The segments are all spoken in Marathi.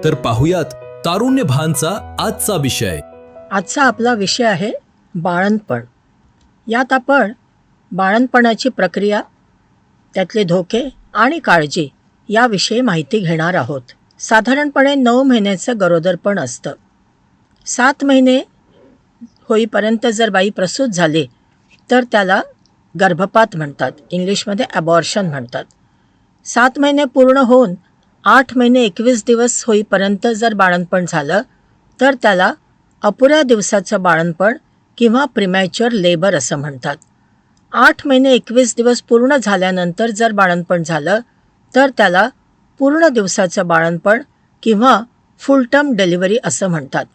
तर पाहुयात तारुण्य भानचा आजचा विषय. आजचा आपला विषय आहे बाळंतपण. यात आपण बाळंतपणाची प्रक्रिया, त्यातले धोके आणि काळजी याविषयी माहिती घेणार आहोत. साधारणपणे 9 महिन्याचं गरोदरपण असतं. 7 महिने होईपर्यंत जर बाई प्रसूत झाली तर त्याला गर्भपात म्हणतात, इंग्लिशमध्ये ॲबॉर्शन म्हणतात. 7 महिने पूर्ण होऊन 8 महिने 21 दिवस होईपर्यंत जर बाळंतपण झालं तर त्याला अपुऱ्या दिवसाचं बाळंतपण किंवा प्रिमॅच्युअर लेबर असं म्हणतात. 8 महिने 21 दिवस पूर्ण झाल्यानंतर जर बाळंतपण झालं तर त्याला पूर्ण दिवसाचं बाळंतपण किंवा फुल टर्म डिलिव्हरी असं म्हणतात.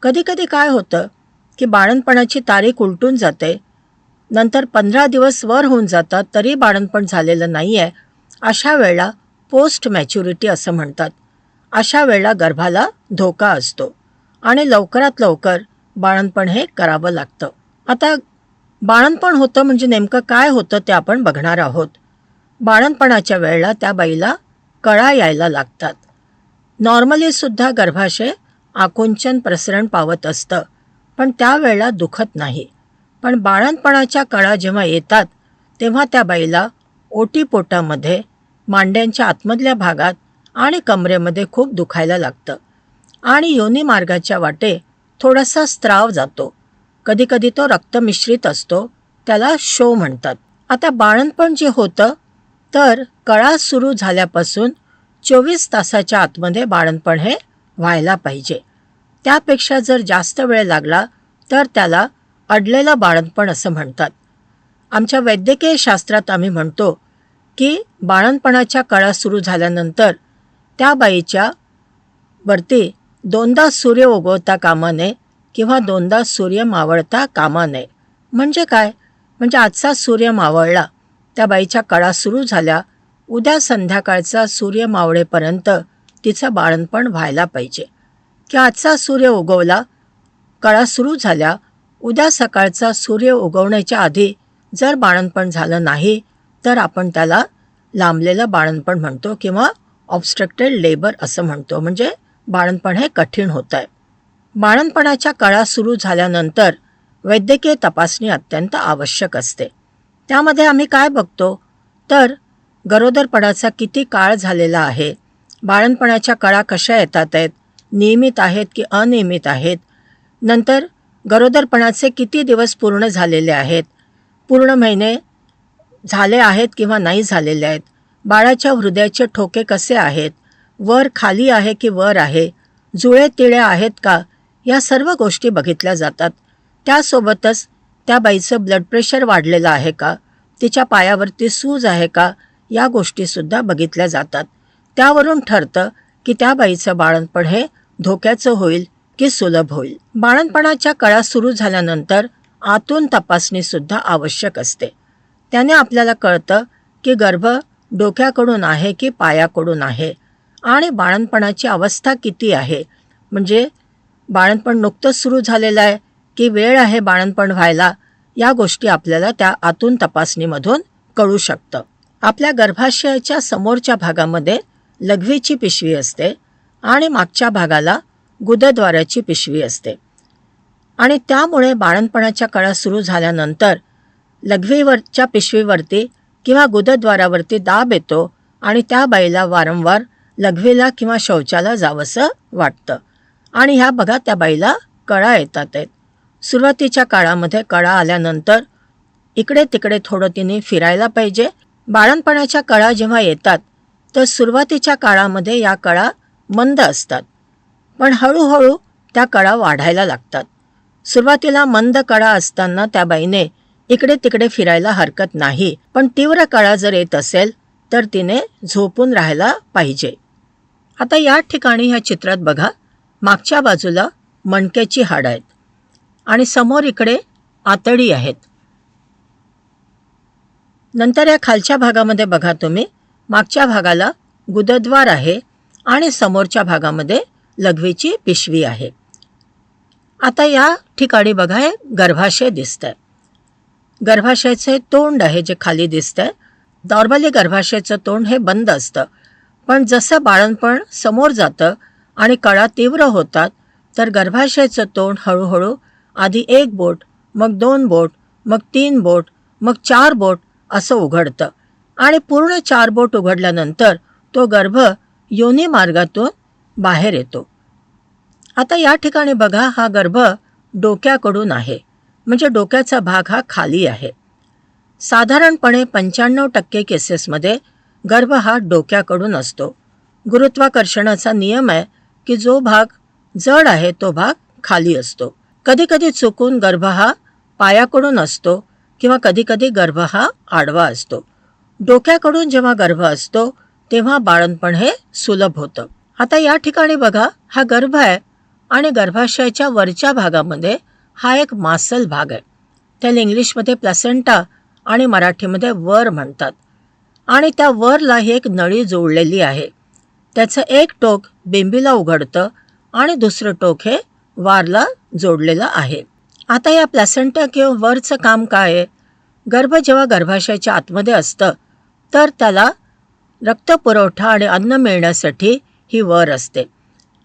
कधीकधी काय होतं की बाळंतपणाची तारीख उलटून जाते, नंतर 15 दिवस वर होऊन जातात तरी बाळंतपण झालेलं नाही आहे. अशा वेळेला पोस्ट मॅच्युरिटी असं म्हणतात. अशा वेळेला गर्भाला धोका असतो आणि लवकरात लवकर बाळंतपण हे करावं लागतं. आता बाळंतपण होतं म्हणजे नेमकं काय होतं ते आपण बघणार आहोत. बाळंतपणाच्या वेळेला त्या बाईला कळा यायला लागतात. नॉर्मलीसुद्धा गर्भाशय आकुंचन प्रसरण पावत असतं, पण त्यावेळेला दुखत नाही. पण बाळंतपणाच्या कळा जेव्हा येतात तेव्हा त्या बाईला ओटीपोटामध्ये, मांड्यांच्या आतमधल्या भागात आणि कमरेमध्ये खूप दुखायला लागतं आणि योनी मार्गाच्या वाटे थोडासा स्त्राव जातो. कधीकधी तो रक्तमिश्रित असतो, त्याला शो म्हणतात. आता बाळंतपण जे होतं तर कळा सुरू झाल्यापासून 24 तासाच्या आतमध्ये बाळंतपण हे व्हायला पाहिजे. त्यापेक्षा जर जास्त वेळ लागला तर त्याला अडलेलं बाळंतपण असं म्हणतात. आमच्या वैद्यकीय शास्त्रात आम्ही म्हणतो की बाळंतपणाच्या कळा सुरू झाल्यानंतर त्या बाईच्या वरती 2दा सूर्य उगवता कामा नये किंवा 2दा सूर्य मावळता कामा नये. म्हणजे काय? म्हणजे आजचा सूर्य मावळला, त्या बाईच्या कळा सुरू झाल्या, उद्या संध्याकाळचा सूर्य मावळेपर्यंत तिचं बाळंतपण व्हायला पाहिजे. की आजचा सूर्य उगवला, कळा सुरू झाल्या, उद्या सकाळचा सूर्य उगवण्याच्या आधी जर बाळंतपण झालं नाही तर आपण त्याला लांबलेलं बाळंतपण म्हणतो किंवा ऑब्स्ट्रक्टेड लेबर असं म्हणतो. म्हणजे बाळंतपण हे कठीण होतं आहे. बाळंतपणाच्या कळा सुरू झाल्यानंतर वैद्यकीय तपासणी अत्यंत आवश्यक असते. त्यामध्ये आम्ही काय बघतो तर गरोदरपणाचा किती काळ झालेला आहे, बाळंतपणाच्या कळा कशा येतात आहेत, नियमित आहेत की अनियमित आहेत, नंतर गरोदरपणाचे किती दिवस पूर्ण झालेले आहेत, पूर्ण महिने झाले आहेत किंवा नाही झालेले आहेत, बाळाच्या हृदयाचे ठोके कसे आहेत, वर खाली आहे की वर आहे, जुळे तिळे आहेत का, या सर्व गोष्टी बघितल्या जातात. त्यासोबतच त्या बाईचं ब्लड प्रेशर वाढलेलं आहे का, तिच्या पायावरती सूज आहे का, या गोष्टीसुद्धा बघितल्या जातात. त्यावरून ठरतं की त्या बाईचं बाळंतपण हे धोक्याचं होईल की सुलभ होईल. बाळंतपणाच्या कळा सुरू झाल्यानंतर आतून तपासणीसुद्धा आवश्यक असते. त्याने आपल्याला कळतं की गर्भ डोक्याकडून आहे की पायाकडून आहे आणि बाळंतपणाची अवस्था किती आहे, म्हणजे बाळंतपण नुकतंच सुरू झालेलं आहे की वेळ आहे बाळंतपण व्हायला, या गोष्टी आपल्याला त्या आतून तपासणीमधून कळू शकतं. आपल्या गर्भाशयाच्या समोरच्या भागामध्ये लघवीची पिशवी असते आणि मागच्या भागाला गुदद्वाराची पिशवी असते आणि त्यामुळे बाळंतपणाच्या कळा सुरू झाल्यानंतर लघवीवरच्या पिशवीवरती किंवा गुदद्वारावरती दाब येतो आणि त्या बाईला वारंवार लघवीला किंवा शौचाला जावंसं वाटतं आणि ह्या बघा त्या बाईला कळा येतात आहेत. सुरुवातीच्या काळामध्ये कळा आल्यानंतर इकडे तिकडे थोडं तिने फिरायला पाहिजे. बाळंतपणाच्या कळा जेव्हा येतात तर सुरुवातीच्या काळामध्ये या कळा मंद असतात, पण हळूहळू त्या कळा वाढायला लागतात. सुरुवातीला मंद कळा असताना त्या बाईने इकडे तिकडे फिरायला हरकत नाही, पण तीव्र कळा जर येत असेल तर तिने झोपून राहायला पाहिजे. आता या ठिकाणी ह्या चित्रात बघा, मागच्या बाजूला मणक्याची हाडं आहेत आणि समोर इकडे आतडी आहेत. नंतर या खालच्या भागामध्ये बघा तुम्ही, मागच्या भागाला गुदद्वार आहे आणि समोरच्या भागामध्ये लघवीची पिशवी आहे. आता या ठिकाणी बघा हे गर्भाशय दिसतंय. गर्भाशयाचे तोंड आहे जे खाली दिसतंय. नॉर्मली गर्भाशयाचं तोंड हे बंद असतं, पण जसं बाळंतपण समोर जातं आणि कळा तीव्र होतात तर गर्भाशयाचं तोंड हळूहळू आधी 1 बोट, मग 2 बोट, मग 3 बोट, मग 4 बोट असं उघडतं आणि पूर्ण 4 बोट उघडल्यानंतर तो गर्भ योनी मार्गातून बाहेर येतो. आता या ठिकाणी बघा, हा गर्भ डोक्याकडून आहे, म्हणजे डोक्याचा भाग हा खाली आहे. साधारणपणे 95% केसेसमध्ये गर्भ हा डोक्याकडून असतो. गुरुत्वाकर्षणाचा नियम आहे की जो भाग जड आहे तो भाग खाली असतो. कधीकधी चुकून गर्भ हा पायाकडून असतो किंवा कधीकधी गर्भ हा आडवा असतो. डोक्याकडून जेव्हा गर्भ असतो तेव्हा बाळंतपण हे सुलभ होतं. आता या ठिकाणी बघा, हा गर्भ आहे आणि गर्भाशयाच्या वरच्या भागामध्ये हा एक मासल भाग आहे. त्याला इंग्लिशमध्ये प्लॅसेंटा आणि मराठीमध्ये वर म्हणतात. आणि त्या वरला ही एक नळी जोडलेली आहे. त्याचं एक टोक बेंबीला उघडतं आणि दुसरं टोक हे वारला जोडलेलं आहे. आता या प्लॅसेंटा किंवा वरचं काम काय आहे? गर्भ जेव्हा गर्भाशयाच्या आतमध्ये असतं तर त्याला रक्तपुरवठा आणि अन्न मिळण्यासाठी ही वर असते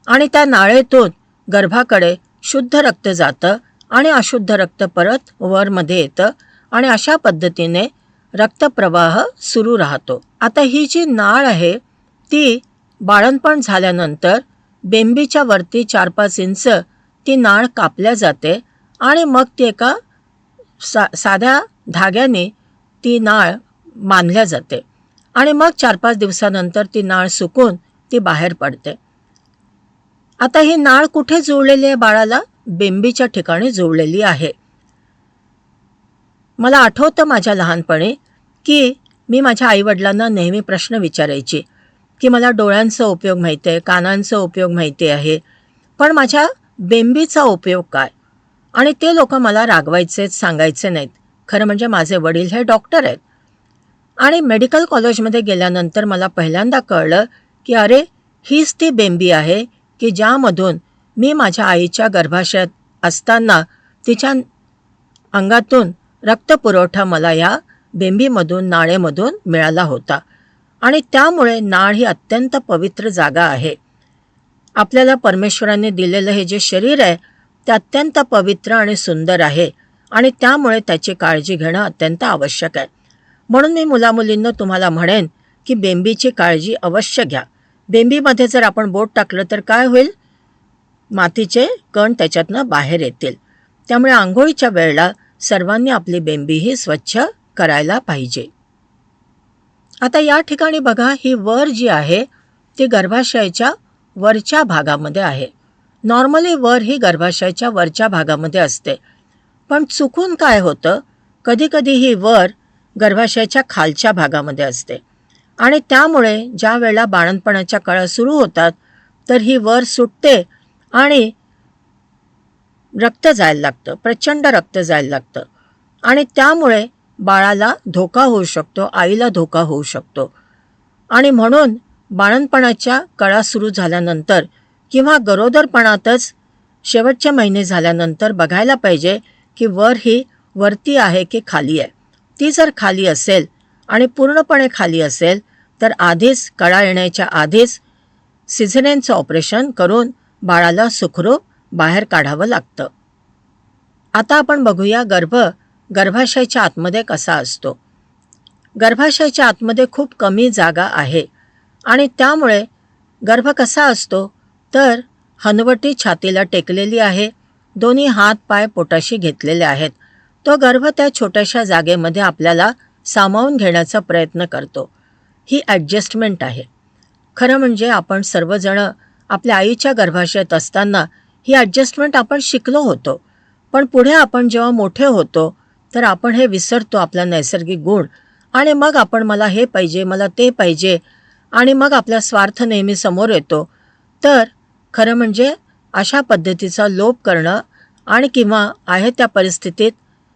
आणि त्या नाळेतून गर्भाकडे शुद्ध रक्त जातं आणि अशुद्ध रक्त परत वरमध्ये येतं आणि अशा पद्धतीने रक्तप्रवाह सुरू राहतो. आता ही जी नाळ आहे ती बाळंतपण झाल्यानंतर बेंबीच्या वरती 4-5 इंच ती नाळ कापल्या जाते आणि मग ती एका साध्या धाग्याने ती नाळ बांधल्या जाते आणि मग 4-5 दिवसानंतर ती नाळ सुकून ती बाहेर पडते. आता ही नाळ कुठे जोडलेली आहे बाळाला? बेंबीच्या ठिकाणी जोडलेली आहे. मला आठवतं माझ्या लहानपणी की मी माझ्या आईवडिलांना नेहमी प्रश्न विचारायची की मला डोळ्यांचा उपयोग माहिती आहे, कानांचा उपयोग माहिती आहे, पण माझ्या बेंबीचा उपयोग काय? आणि ते लोक मला रागवायचे, सांगायचे नाहीत. खरं म्हणजे माझे वडील हे डॉक्टर आहेत आणि मेडिकल कॉलेजमध्ये गेल्यानंतर मला पहिल्यांदा कळलं की अरे, हीच ती बेंबी आहे की ज्यामधून मी माझ्या आईच्या गर्भाशयात असताना तिच्या अंगातून रक्तपुरवठा मला या बेंबीमधून, नाळेमधून मिळाला होता. आणि त्यामुळे नाळ ही अत्यंत पवित्र जागा आहे. आपल्याला परमेश्वराने दिलेलं हे जे शरीर आहे ते अत्यंत पवित्र आणि सुंदर आहे आणि त्यामुळे त्याची काळजी घेणं अत्यंत आवश्यक आहे. म्हणून मी मुलामुलींना तुम्हाला म्हणेन की बेंबीची काळजी अवश्य घ्या. बेंबीमध्ये जर आपण बोट टाकलं तर काय होईल? मातीचे कण त्याच्यातनं बाहेर येतील. त्यामुळे आंघोळीच्या वेळेला सर्वांनी आपली बेंबी ही स्वच्छ करायला पाहिजे. आता या ठिकाणी बघा, ही वर जी आहे ती गर्भाशयाच्या वरच्या भागामध्ये आहे. नॉर्मली वर ही गर्भाशयाच्या वरच्या भागामध्ये असते, पण चुकून काय होतं, कधीकधी ही वर गर्भाशयाच्या खालच्या भागामध्ये असते आणि त्यामुळे ज्या वेळेला बाळंतपणाच्या कळा सुरू होतात तर ही वर सुटते आणि रक्त जायला लागतं, प्रचंड रक्त जायला लागतं आणि त्यामुळे बाळाला धोका होऊ शकतो, आईला धोका होऊ शकतो. आणि म्हणून बाळंतपणाच्या कळा सुरू झाल्यानंतर किंवा गरोदरपणातच शेवटचे महिने झाल्यानंतर बघायला पाहिजे की वर ही वरती आहे की खाली आहे. ती जर खाली असेल आणि पूर्णपणे खाली असेल तर आधीच कळा येण्याच्या आधीच सिझेरियनचं ऑपरेशन करून बाळाला सुखरूप बाहेर काढावं लागतं. आता आपण बघूया गर्भाशयाच्या आतमध्ये कसा असतो. गर्भाशयाच्या आतमध्ये खूप कमी जागा आहे आणि त्यामुळे गर्भ कसा असतो तर हनवटी छातीला टेकलेली आहे, दोन्ही हात पाय पोटाशी घेतलेले आहेत. तो गर्भ त्या छोट्याशा जागेमध्ये आपल्याला सामावून घेण्याचा प्रयत्न करतो. ही ॲडजस्टमेंट आहे. खरं म्हणजे आपण सर्वजण आपल्या आईच्या गर्भाशयात असताना ही ॲडजस्टमेंट आपण शिकलो होतो, पण पुढे आपण जेव्हा मोठे होतो तर आपण हे विसरतो आपला नैसर्गिक गुण आणि मग आपण मला हे पाहिजे, मला ते पाहिजे आणि मग आपला स्वार्थ नेहमी समोर येतो. तर खरं म्हणजे अशा पद्धतीचा लोभ करणं आणि किंवा आहे त्या परिस्थितीत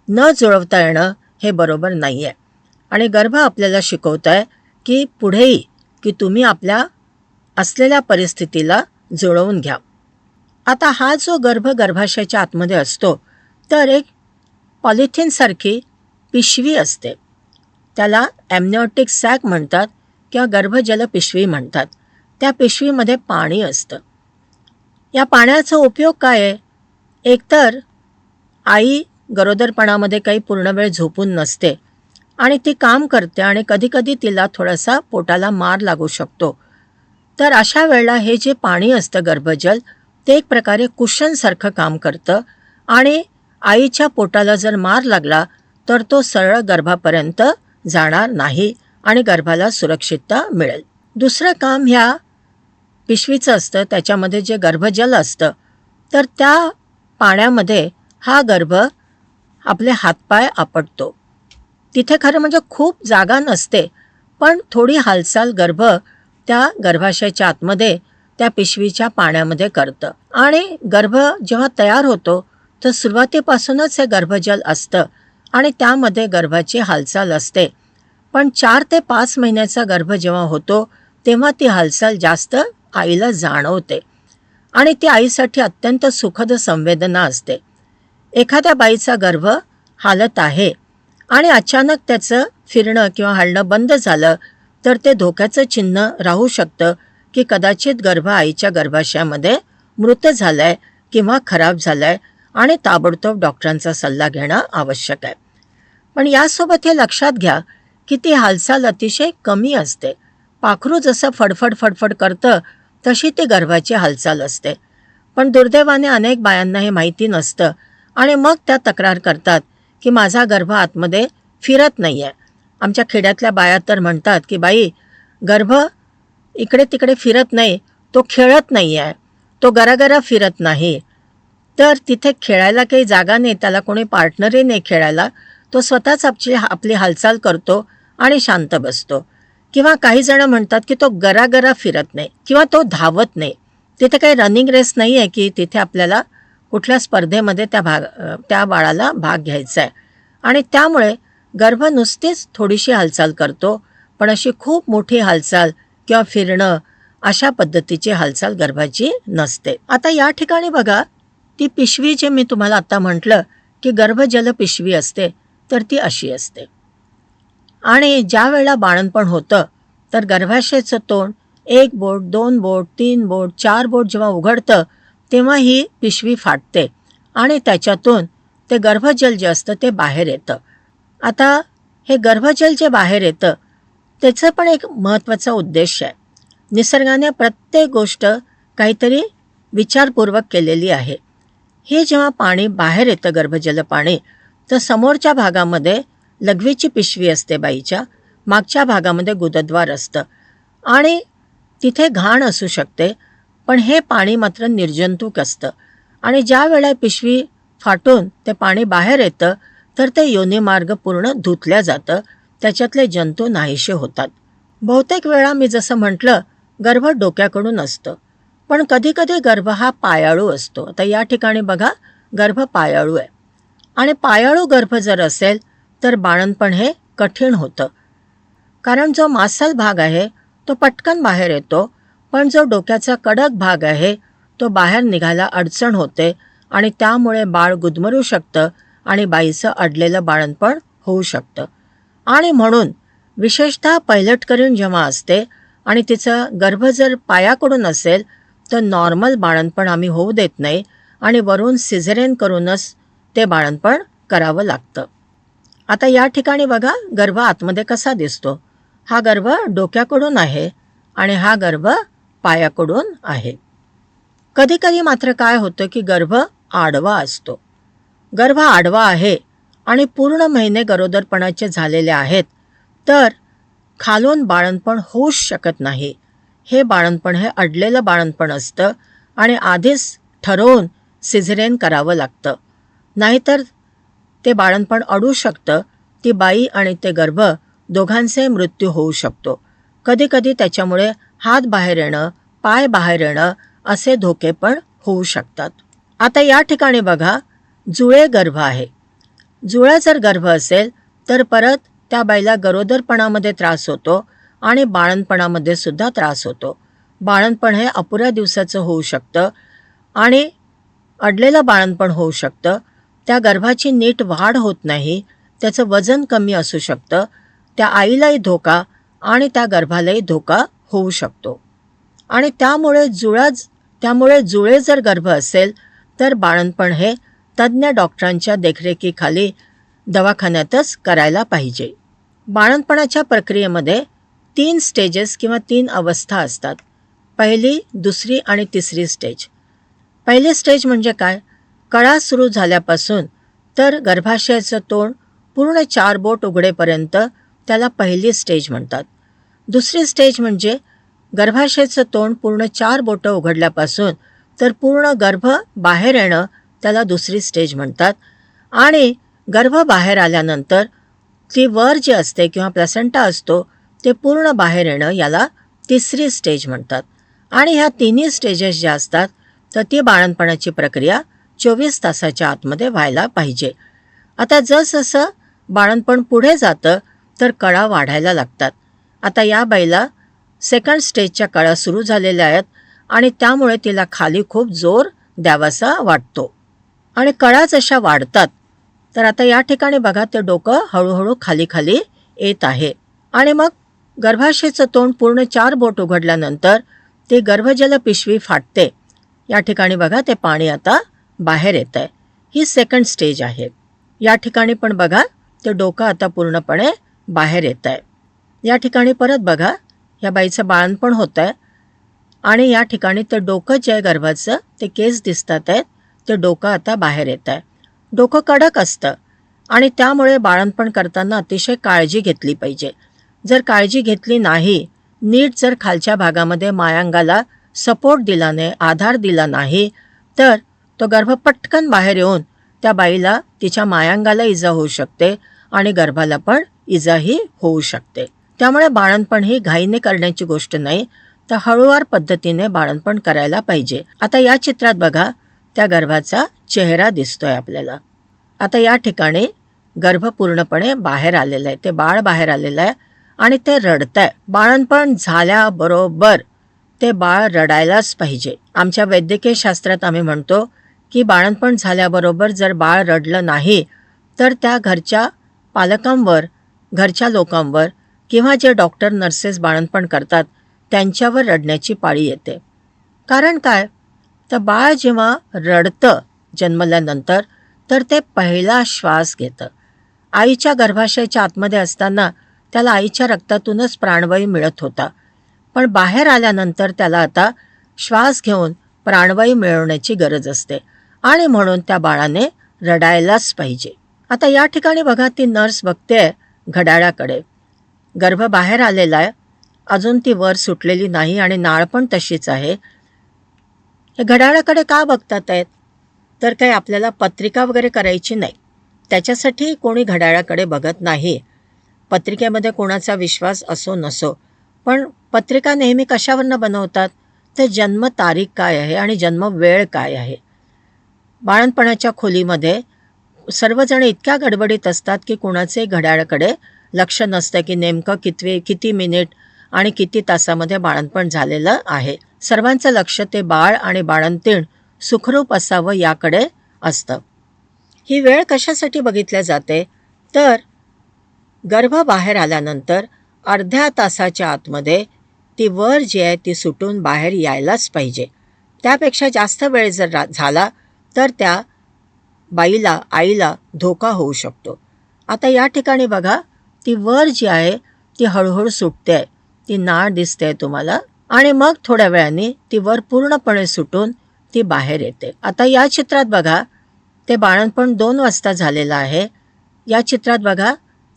न जुळवता येणं हे बरोबर नाही आहे. आणि गर्भ आपल्याला शिकवत आहे की पुढेही की तुम्ही आपल्या असलेल्या परिस्थितीला जुळवून घ्या. आता हा जो गर्भाशयाच्या आतमध्ये असतो तर एक पॉलिथिनसारखी पिशवी असते, त्याला ॲम्निओटिक सॅक म्हणतात किंवा गर्भजल पिशवी म्हणतात. त्या पिशवीमध्ये पाणी असतं या पाण्याचा उपयोग काय आहे? एकतर आई गरोदरपणामध्ये काही पूर्ण वेळ झोपून नसते आणि ती काम करते आणि कधीकधी तिला थोडासा पोटाला मार लागू शकतो. तर अशा वेळेला हे जे पाणी असतं गर्भजल, ते एक प्रकारे कुशनसारखं काम करतं आणि आईच्या पोटाला जर मार लागला तर तो सरळ गर्भापर्यंत जाणार नाही आणि गर्भाला सुरक्षितता मिळेल. दुसरं काम ह्या पिशवीचं असतं, त्याच्यामध्ये जे गर्भजल असतं, तर त्या पाण्यामध्ये हा गर्भ आपले हातपाय आपटतो. तिथे खरं म्हणजे खूप जागा नसते, पण थोडी हालचाल गर्भ त्या गर्भाशयाच्या आतमध्ये त्या पिशवीच्या पाण्यामध्ये करतं आणि गर्भ जेव्हा तयार होतो तर सुरुवातीपासूनच हे गर्भजल असतं आणि त्यामध्ये गर्भाची हालचाल असते. पण 4 ते 5 महिन्याचा गर्भ जेव्हा होतो तेव्हा ती हालचाल जास्त आईला जाणवते आणि ती आईसाठी अत्यंत सुखद संवेदना असते. एखाद्या बाईचा गर्भ हालत आहे आणि अचानक त्याचं फिरणं किंवा हलणं बंद झालं तर ते धोक्याचं चिन्ह राहू शकतं की कदाचित गर्भ आईच्या गर्भाशयामध्ये मृत झालाय किंवा खराब झालाय आणि ताबडतोब डॉक्टरांचा सल्ला घेणं आवश्यक आहे. पण यासोबत हे लक्षात घ्या की ती हालचाल अतिशय कमी असते. पाखरू जसं फडफड फडफड करतं तशी ती गर्भाची हालचाल असते. पण दुर्दैवाने अनेक बायांना हे माहिती नसतं आणि मग त्या तक्रार करतात की माझा गर्भ आतमध्ये फिरत नाही आहे. आमच्या खेड्यातल्या बाया तर म्हणतात की बाई, गर्भ इकडे तिकडे फिरत नाही, तो खेळत नाही आहे, तो गरागरा फिरत नाही. तर तिथे खेळायला काही जागा नाही, त्याला कोणी पार्टनरही नाही खेळायला. तो स्वतःच आपली हालचाल करतो आणि शांत बसतो. किंवा काही जण म्हणतात की तो गरागरा फिरत नाही किंवा तो धावत नाही. तिथे काही रनिंग रेस नाही आहे की तिथे आपल्याला कुठल्या स्पर्धेमध्ये त्या बाळाला भाग घ्यायचा आहे आणि त्यामुळे गर्भ नुसतीच थोडीशी हालचाल करतो, पण अशी खूप मोठी हालचाल किंवा फिरणं अशा पद्धतीची हालचाल गर्भाची नसते. आता या ठिकाणी बघा, ती पिशवी जे मी तुम्हाला आता म्हटलं की गर्भजल पिशवी असते, तर ती अशी असते आणि ज्या वेळेला बाळंतपण होतं तर गर्भाशयाचं तोंड 1 बोट, 2 बोट, 3 बोट, 4 बोट जेव्हा उघडतं तेव्हा ही पिशवी फाटते आणि त्याच्यातून ते गर्भजल जे असतं ते बाहेर येतं. आता हे गर्भजल जे बाहेर येतं त्याचं पण एक महत्त्वाचा उद्देश आहे. निसर्गाने प्रत्येक गोष्ट काहीतरी विचारपूर्वक केलेली आहे. हे जेव्हा पाणी बाहेर येतं गर्भजल पाणी, तर समोरच्या भागामध्ये लघवीची पिशवी असते बाईच्या, मागच्या भागामध्ये गुदद्वार असतं आणि तिथे घाण असू शकते, पण हे पाणी मात्र निर्जंतुक असतं आणि ज्या वेळेला पिशवी फाटून ते पाणी बाहेर येतं तर ते योनिमार्ग पूर्ण धुतल्या जातं, त्याच्यातले जंतू नाहीसे होतात. बहुतेक वेळा मी जसं म्हटलं, गर्भ डोक्याकडून असतं, पण कधीकधी गर्भ हा पायाळू असतो. आता या ठिकाणी बघा, गर्भ पायाळू आहे आणि पायाळू गर्भ जर असेल तर बाळंतपण हे कठीण होतं, कारण जो मांसल भाग आहे तो पटकन बाहेर येतो, पण जो डोक्याचा कडक भाग आहे तो बाहेर निघायला अडचण होते आणि त्यामुळे बाळ गुदमरू शकतं आणि बाईचं अडलेलं बाळंतपण होऊ शकतं. आणि म्हणून विशेषतः पैलटकरीण जेव्हा असते आणि तिचं गर्भ जर पायाकडून असेल तर नॉर्मल बाळंतपण आम्ही होऊ देत नाही आणि वरून सिझेरियन करूनच ते बाळंतपण करावं लागतं. आता या ठिकाणी बघा, गर्भ आतमध्ये कसा दिसतो. हा गर्भ डोक्याकडून आहे आणि हा गर्भ पायाकडून आहे. कधीकधी मात्र काय होतं की गर्भ आडवा असतो. गर्भ आडवा आहे आणि पूर्ण महिने गरोदरपणाचे झालेले आहेत, तर खालून बाळंतपण होऊच शकत नाही. हे बाळंतपण हे अडलेलं बाळंतपण असतं आणि आधीच ठरवून सिझेरियन करावं लागतं, नाहीतर ते बाळंतपण अडू शकतं. ती बाई आणि ते गर्भ दोघांचे मृत्यू होऊ शकतो. कधीकधी त्याच्यामुळे हात बाहेर येणं, पाय बाहेर येणं असे धोके पण होऊ शकतात. आता या ठिकाणी बघा, जुळे गर्भ आहे. जुळा जर गर्भ असेल तर परत त्या बाईला गरोदरपणामध्ये त्रास होतो आणि बाळंतपणामध्ये सुद्धा त्रास होतो. बाळंतपण हे अपुऱ्या दिवसाचं होऊ शकतं आणि अडलेलं बाळंतपण होऊ शकतं. त्या गर्भाची नीट वाढ होत नाही, त्याचं वजन कमी असू शकतं, त्या आईलाही धोका आणि त्या गर्भालाही धोका होऊ शकतो आणि त्यामुळे जुळा त्यामुळे जुळे जर गर्भ असेल तर बाळंतपण हे तज्ज्ञ डॉक्टरांच्या देखरेखीखाली दवाखान्यातच करायला पाहिजे. बाळंतपणाच्या प्रक्रियेमध्ये 3 स्टेजेस किंवा 3 अवस्था असतात. पहिली, दुसरी आणि तिसरी स्टेज. पहिली स्टेज म्हणजे काय? कळा सुरू झाल्यापासून तर गर्भाशयाचं तोंड पूर्ण 4 बोट उघडेपर्यंत त्याला पहिली स्टेज म्हणतात. दुसरी स्टेज म्हणजे गर्भाशयाचं तोंड पूर्ण 4 बोटं उघडल्यापासून तर पूर्ण गर्भ बाहेर येणं त्याला दुसरी स्टेज म्हणतात. आणि गर्भ बाहेर आल्यानंतर ती वर जी असते किंवा प्लसेंटा असतो ते पूर्ण बाहेर येणं याला तिसरी स्टेज म्हणतात. आणि ह्या तिन्ही स्टेजेस ज्या असतात तर ती बाळंतपणाची प्रक्रिया 24 तासाच्या आतमध्ये व्हायला पाहिजे. आता जसजसं बाळंतपण पुढे जातं तर कळा वाढायला लागतात. आता या बाईला सेकंड स्टेजच्या कळा सुरू झालेल्या आहेत आणि त्यामुळे तिला खाली खूप जोर द्यावासा वाटतो. आणि कळा जशा वाढतात तर आता या ठिकाणी बघा ते डोकं हळूहळू खाली खाली येत आहे. आणि मग गर्भाशयाचं तोंड पूर्ण 4 बोट उघडल्यानंतर ती गर्भजल पिशवी फाटते. या ठिकाणी बघा ते पाणी आता बाहेर येत आहे. ही सेकंड स्टेज आहे. या ठिकाणी पण बघा ते डोकं आता पूर्णपणे बाहेर येत आहे. या ठिकाणी परत बघा या बाईचं बाळंतपण होत आहे आणि या ठिकाणी ते डोकं जे आहे गर्भाचं ते केस दिसतात आहेत ते डोकं आता बाहेर येत आहे. डोकं कडक असतं आणि त्यामुळे बाळंतपण करताना अतिशय काळजी घेतली पाहिजे. जर काळजी घेतली नाही, नीट जर खालच्या भागामध्ये मायांगाला सपोर्ट दिला नाही, आधार दिला नाही तर तो गर्भ पटकन बाहेर येऊन त्या बाईला तिच्या मायांगाला इजा होऊ शकते आणि गर्भाला पण इजाही होऊ शकते. त्यामुळे बाळंतपण ही घाईने करण्याची गोष्ट नाही तर हळूवार पद्धतीने बाळंतपण करायला पाहिजे. आता या चित्रात बघा त्या गर्भाचा चेहरा दिसतोय आपल्याला. आता या ठिकाणी गर्भ पूर्णपणे बाहेर आलेला आहे. ते बाळ बाहेर आलेलं आहे आणि ते रडतंय. बाळंतपण झाल्याबरोबर ते बाळ रडायलाच पाहिजे. आमच्या वैद्यकीय शास्त्रात आम्ही म्हणतो की बाळंतपण झाल्याबरोबर जर बाळ रडलं नाही तर त्या घरच्या पालकांवर, घरच्या लोकांवर किंवा जे डॉक्टर नर्सेस बाळंतपण करतात त्यांच्यावर रडण्याची पाळी येते. कारण काय? तर बाळ जेव्हा रडतं जन्मल्यानंतर तर ते पहिला श्वास घेतं. आईच्या गर्भाशयाच्या आतमध्ये असताना त्याला आईच्या रक्तातूनच प्राणवायू मिळत होता, पण बाहेर आल्यानंतर त्याला आता श्वास घेऊन प्राणवायू मिळवण्याची गरज असते आणि म्हणून त्या बाळाने रडायलाच पाहिजे. आता या ठिकाणी बघा ती नर्स बघते घड्याळाकडे. गर्भ बाहेर आलेला आहे, अजून ती वर सुटलेली नाही आणि नाळ पण तशीच आहे. हे घड्याळाकडे का बघतात आहेत? तर काही आपल्याला पत्रिका वगैरे करायची नाही, त्याच्यासाठी कोणी घड्याळाकडे बघत नाही. पत्रिकेमध्ये कोणाचा विश्वास असो नसो, पण पत्रिका नेहमी कशावरनं बनवतात? तर जन्मतारीख काय आहे आणि जन्म वेळ काय आहे. बाळंतपणाच्या खोलीमध्ये सर्वजण इतक्या गडबडीत असतात की कुणाचे घड्याळाकडे लक्ष नसतं की नेमकं किती मिनिट आणि किती तासामध्ये बाळंतपण झालेलं आहे. सर्वांचं लक्ष ते बाळ आणि बाळंतीण सुखरूप असावं याकडे असतं. ही वेळ कशासाठी बघितल्या जाते? तर गर्भ बाहेर आल्यानंतर अर्ध्या तासाच्या आतमध्ये ती वर जी आहे ती सुटून बाहेर यायलाच पाहिजे. त्यापेक्षा जास्त वेळ जर झाला तर त्या बाईला, आईला धोका होऊ शकतो. आता या ठिकाणी बघा ती वर जी आहे ती हळूहळू सुटते आहे. ती नाळ दिसते तुम्हाला आणि मग थोड्या वेळाने ती वर पूर्णपणे सुटून ती बाहेर येते. आता या चित्रात बघा ते बाळंतपण 2 वाजता झालेलं आहे. या चित्रात बघा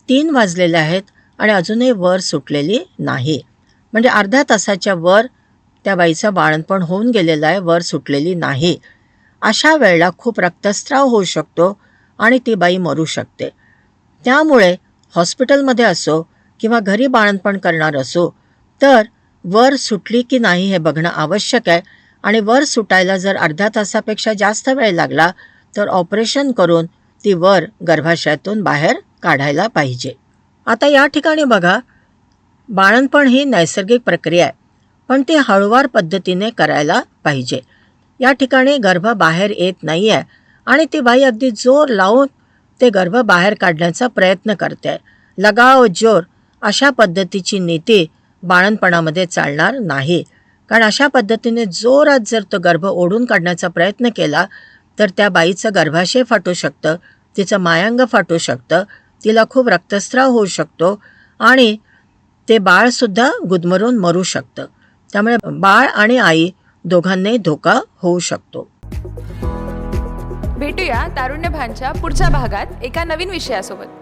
3 वाजलेले आहेत आणि अजूनही वर सुटलेली नाही. म्हणजे अर्ध्या तासाच्या वर त्या बाईचं बाळंतपण होऊन गेलेलं आहे, वर सुटलेली नाही. अशा वेळेला खूप रक्तस्राव होऊ शकतो आणि ती बाई मरू शकते. त्यामुळे हॉस्पिटलमध्ये असो किंवा घरी बाळंतपण करणार असो तर वर सुटली की नाही हे बघणं आवश्यक आहे. आणि वर सुटायला जर अर्ध्या तासापेक्षा जास्त वेळ लागला तर ऑपरेशन करून ती वर गर्भाशयातून बाहेर काढायला पाहिजे. आता या ठिकाणी बघा बाळंतपण ही नैसर्गिक प्रक्रिया आहे, पण ती हळूवार पद्धतीने करायला पाहिजे. या ठिकाणी गर्भ बाहेर येत नाही आहे आणि ती बाई अगदी जोर लावून ते गर्भ बाहेर काढण्याचा प्रयत्न करते. लगाव जोर अशा पद्धतीची नीती बाळंतपणामध्ये चालणार नाही. कारण अशा पद्धतीने जोरात जर तो गर्भ ओढून काढण्याचा प्रयत्न केला तर त्या बाईचं गर्भाशय फाटू शकतं, तिचं मायांग फाटू शकतं, तिला खूप रक्तस्राव होऊ शकतो आणि ते बाळसुद्धा गुदमरून मरू शकतं. त्यामुळे बाळ आणि आई दोघांनाही धोका होऊ शकतो. भेटूया तारुण्य भानच्या पुढच्या भागात एका नवीन विषयासोबत.